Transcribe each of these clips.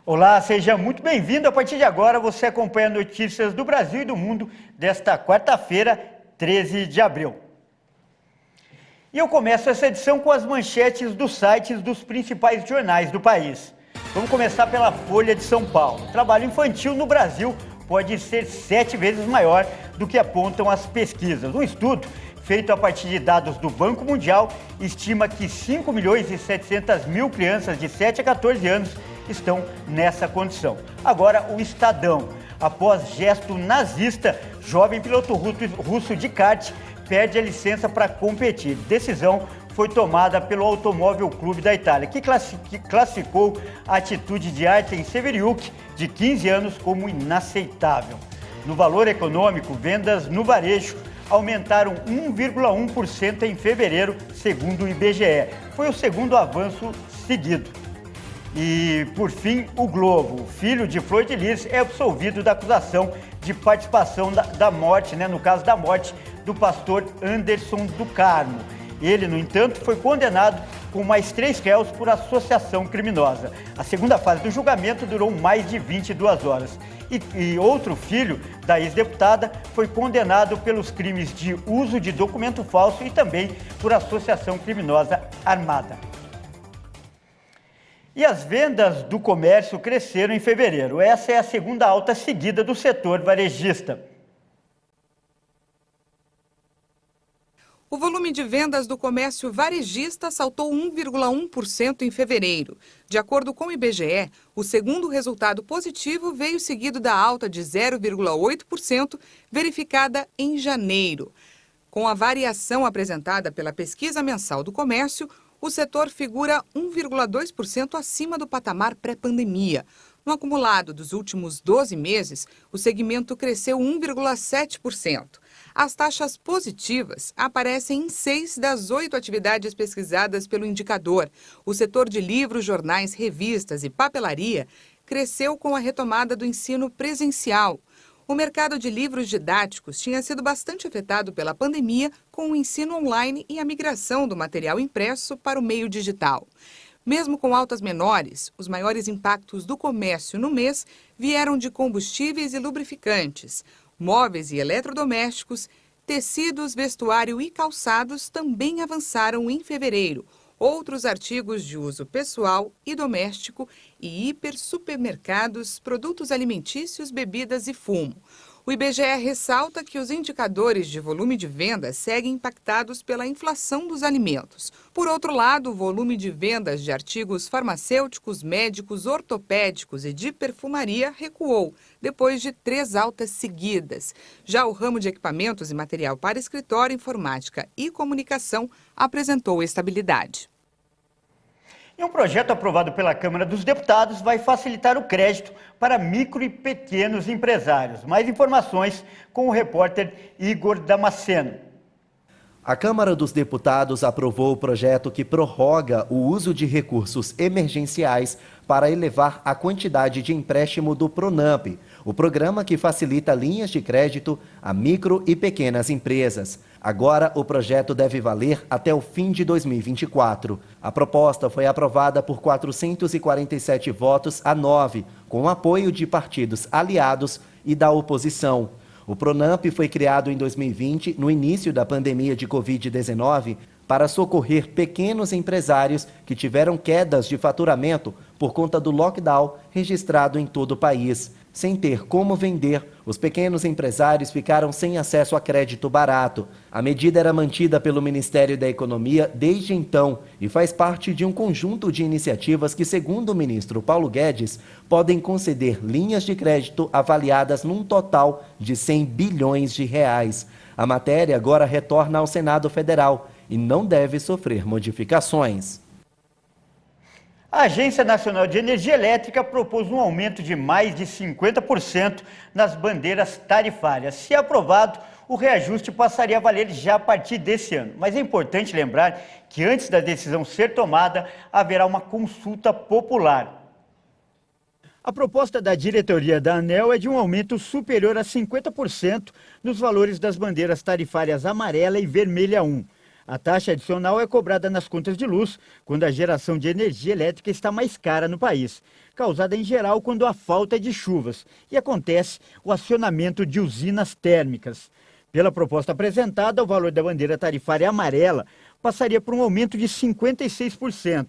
Olá, seja muito bem-vindo. A partir de agora, você acompanha notícias do Brasil e do mundo desta quarta-feira, 13 de abril. E eu começo essa edição com as manchetes dos sites dos principais jornais do país. Vamos começar pela Folha de São Paulo. O trabalho infantil no Brasil pode ser 7 vezes maior do que apontam as pesquisas. Um estudo feito a partir de dados do Banco Mundial estima que 5.700.000 crianças de 7 a 14 anos estão nessa condição. Agora, o Estadão. Após gesto nazista, jovem piloto russo de kart perde a licença para competir. Decisão foi tomada pelo Automóvel Clube da Itália, que classificou a atitude de Artem Severiuk, de 15 anos, como inaceitável. No valor econômico, vendas no varejo aumentaram 1,1% em fevereiro, segundo o IBGE. Foi o segundo avanço seguido. E, por fim, o Globo. O filho de Flor de Lis é absolvido da acusação de participação da morte, no caso da morte do pastor Anderson do Carmo. Ele, no entanto, foi condenado com mais 3 réus por associação criminosa. A segunda fase do julgamento durou mais de 22 horas. E outro filho da ex-deputada foi condenado pelos crimes de uso de documento falso e também por associação criminosa armada. E as vendas do comércio cresceram em fevereiro. Essa é a segunda alta seguida do setor varejista. O volume de vendas do comércio varejista saltou 1,1% em fevereiro. De acordo com o IBGE, o segundo resultado positivo veio seguido da alta de 0,8% verificada em janeiro. Com a variação apresentada pela pesquisa mensal do comércio, o setor figura 1,2% acima do patamar pré-pandemia. No acumulado dos últimos 12 meses, o segmento cresceu 1,7%. As taxas positivas aparecem em 6 das 8 atividades pesquisadas pelo indicador. O setor de livros, jornais, revistas e papelaria cresceu com a retomada do ensino presencial. O mercado de livros didáticos tinha sido bastante afetado pela pandemia, com o ensino online e a migração do material impresso para o meio digital. Mesmo com altas menores, os maiores impactos do comércio no mês vieram de combustíveis e lubrificantes, móveis e eletrodomésticos, tecidos, vestuário e calçados também avançaram em fevereiro. Outros artigos de uso pessoal e doméstico e hipersupermercados, produtos alimentícios, bebidas e fumo. O IBGE ressalta que os indicadores de volume de vendas seguem impactados pela inflação dos alimentos. Por outro lado, o volume de vendas de artigos farmacêuticos, médicos, ortopédicos e de perfumaria recuou, depois de 3 altas seguidas. Já o ramo de equipamentos e material para escritório, informática e comunicação apresentou estabilidade. E um projeto aprovado pela Câmara dos Deputados vai facilitar o crédito para micro e pequenos empresários. Mais informações com o repórter Igor Damasceno. A Câmara dos Deputados aprovou o projeto que prorroga o uso de recursos emergenciais para elevar a quantidade de empréstimo do Pronamp, o programa que facilita linhas de crédito a micro e pequenas empresas. Agora, o projeto deve valer até o fim de 2024. A proposta foi aprovada por 447 votos a 9, com apoio de partidos aliados e da oposição. O Pronamp foi criado em 2020, no início da pandemia de Covid-19, para socorrer pequenos empresários que tiveram quedas de faturamento por conta do lockdown registrado em todo o país. Sem ter como vender, os pequenos empresários ficaram sem acesso a crédito barato. A medida era mantida pelo Ministério da Economia desde então e faz parte de um conjunto de iniciativas que, segundo o ministro Paulo Guedes, podem conceder linhas de crédito avaliadas num total de 100 bilhões de reais. A matéria agora retorna ao Senado Federal e não deve sofrer modificações. A Agência Nacional de Energia Elétrica propôs um aumento de mais de 50% nas bandeiras tarifárias. Se aprovado, o reajuste passaria a valer já a partir desse ano. Mas é importante lembrar que antes da decisão ser tomada, haverá uma consulta popular. A proposta da diretoria da ANEEL é de um aumento superior a 50% nos valores das bandeiras tarifárias amarela e vermelha 1. A taxa adicional é cobrada nas contas de luz quando a geração de energia elétrica está mais cara no país, causada em geral quando há falta de chuvas e acontece o acionamento de usinas térmicas. Pela proposta apresentada, o valor da bandeira tarifária amarela passaria por um aumento de 56%,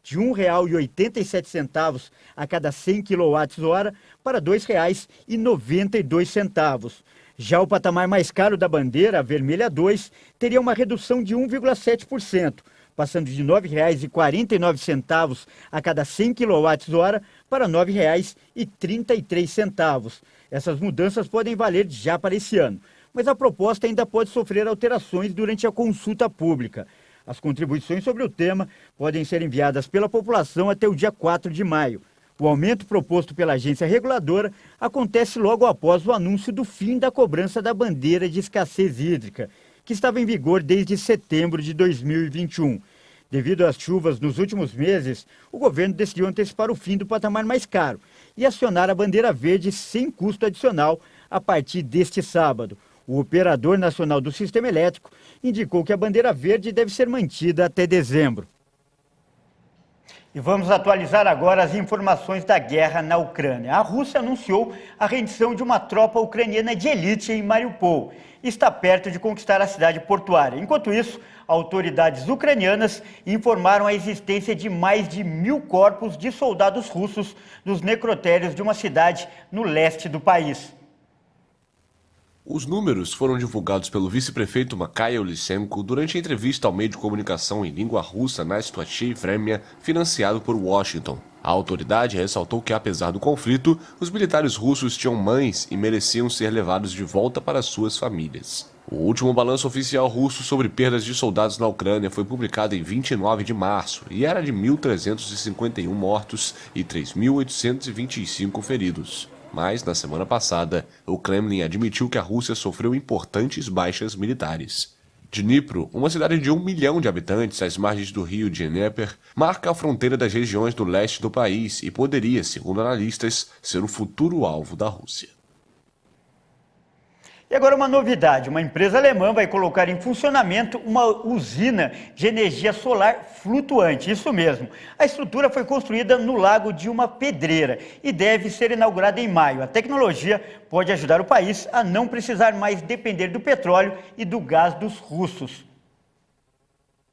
de R$ 1,87 a cada 100 kWh para R$ 2,92. Já o patamar mais caro da bandeira, a vermelha 2, teria uma redução de 1,7%, passando de R$ 9,49 a cada 100 kWh para R$ 9,33. Essas mudanças podem valer já para esse ano, mas a proposta ainda pode sofrer alterações durante a consulta pública. As contribuições sobre o tema podem ser enviadas pela população até o dia 4 de maio. O aumento proposto pela agência reguladora acontece logo após o anúncio do fim da cobrança da bandeira de escassez hídrica, que estava em vigor desde setembro de 2021. Devido às chuvas nos últimos meses, o governo decidiu antecipar o fim do patamar mais caro e acionar a bandeira verde sem custo adicional a partir deste sábado. O operador nacional do sistema elétrico indicou que a bandeira verde deve ser mantida até dezembro. E vamos atualizar agora as informações da guerra na Ucrânia. A Rússia anunciou a rendição de uma tropa ucraniana de elite em Mariupol e está perto de conquistar a cidade portuária. Enquanto isso, autoridades ucranianas informaram a existência de mais de 1.000 corpos de soldados russos nos necrotérios de uma cidade no leste do país. Os números foram divulgados pelo vice-prefeito Mikhail Lysenko durante a entrevista ao meio de comunicação em língua russa Nastochei Vremya, financiado por Washington. A autoridade ressaltou que, apesar do conflito, os militares russos tinham mães e mereciam ser levados de volta para suas famílias. O último balanço oficial russo sobre perdas de soldados na Ucrânia foi publicado em 29 de março e era de 1.351 mortos e 3.825 feridos. Mas, na semana passada, o Kremlin admitiu que a Rússia sofreu importantes baixas militares. Dnipro, uma cidade de 1 milhão de habitantes às margens do rio Dnieper, marca a fronteira das regiões do leste do país e poderia, segundo analistas, ser o futuro alvo da Rússia. E agora uma novidade, uma empresa alemã vai colocar em funcionamento uma usina de energia solar flutuante, isso mesmo. A estrutura foi construída no lago de uma pedreira e deve ser inaugurada em maio. A tecnologia pode ajudar o país a não precisar mais depender do petróleo e do gás dos russos.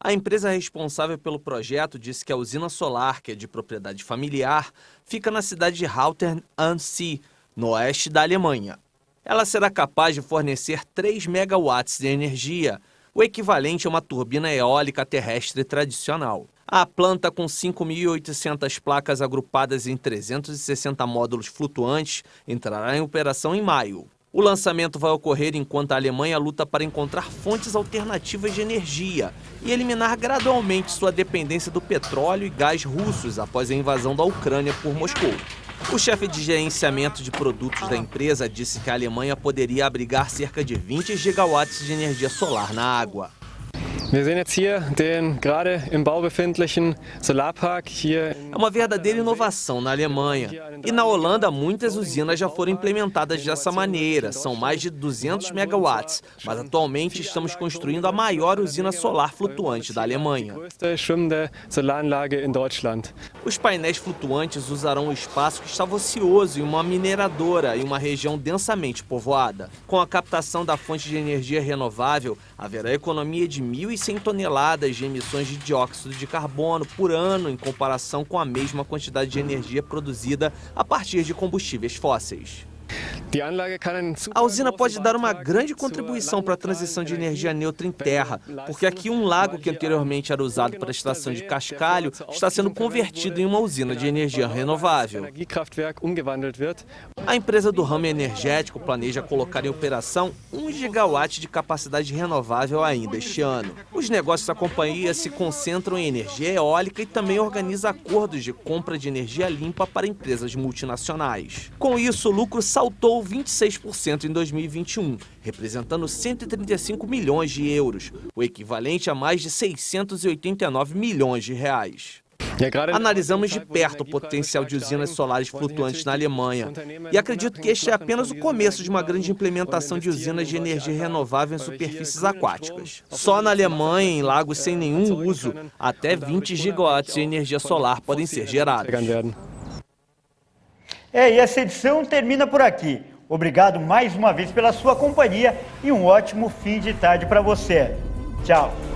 A empresa responsável pelo projeto disse que a usina solar, que é de propriedade familiar, fica na cidade de Haltern an See, no oeste da Alemanha. Ela será capaz de fornecer 3 megawatts de energia, o equivalente a uma turbina eólica terrestre tradicional. A planta, com 5.800 placas agrupadas em 360 módulos flutuantes, entrará em operação em maio. O lançamento vai ocorrer enquanto a Alemanha luta para encontrar fontes alternativas de energia e eliminar gradualmente sua dependência do petróleo e gás russos após a invasão da Ucrânia por Moscou. O chefe de gerenciamento de produtos da empresa disse que a Alemanha poderia abrigar cerca de 20 gigawatts de energia solar na água. Wir sehen jetzt hier den gerade im Bau befindlichen Solarpark hier. É uma verdadeira inovação na Alemanha. E na Holanda, muitas usinas já foram implementadas dessa maneira, são mais de 200 megawatts, mas atualmente estamos construindo a maior usina solar flutuante da Alemanha. Größte schwimmende Solaranlage in Deutschland. Os painéis flutuantes usarão um espaço que estava ocioso em uma mineradora e uma região densamente povoada. Com a captação da fonte de energia renovável, haverá economia de 1.100 toneladas de emissões de dióxido de carbono por ano em comparação com a mesma quantidade de energia produzida a partir de combustíveis fósseis. A usina pode dar uma grande contribuição para a transição de energia neutra em terra, porque aqui um lago que anteriormente era usado para a extração de cascalho está sendo convertido em uma usina de energia renovável. A empresa do ramo energético planeja colocar em operação 1 gigawatt de capacidade renovável ainda este ano. Os negócios da companhia se concentram em energia eólica e também organiza acordos de compra de energia limpa para empresas multinacionais. Com isso, o lucro saltou 26% em 2021, representando 135 milhões de euros, o equivalente a mais de 689 milhões de reais. Analisamos de perto o potencial de usinas solares flutuantes na Alemanha e acredito que este é apenas o começo de uma grande implementação de usinas de energia renovável em superfícies aquáticas. Só na Alemanha, em lagos sem nenhum uso, até 20 gigawatts de energia solar podem ser gerados. E essa edição termina por aqui. Obrigado mais uma vez pela sua companhia e um ótimo fim de tarde para você. Tchau.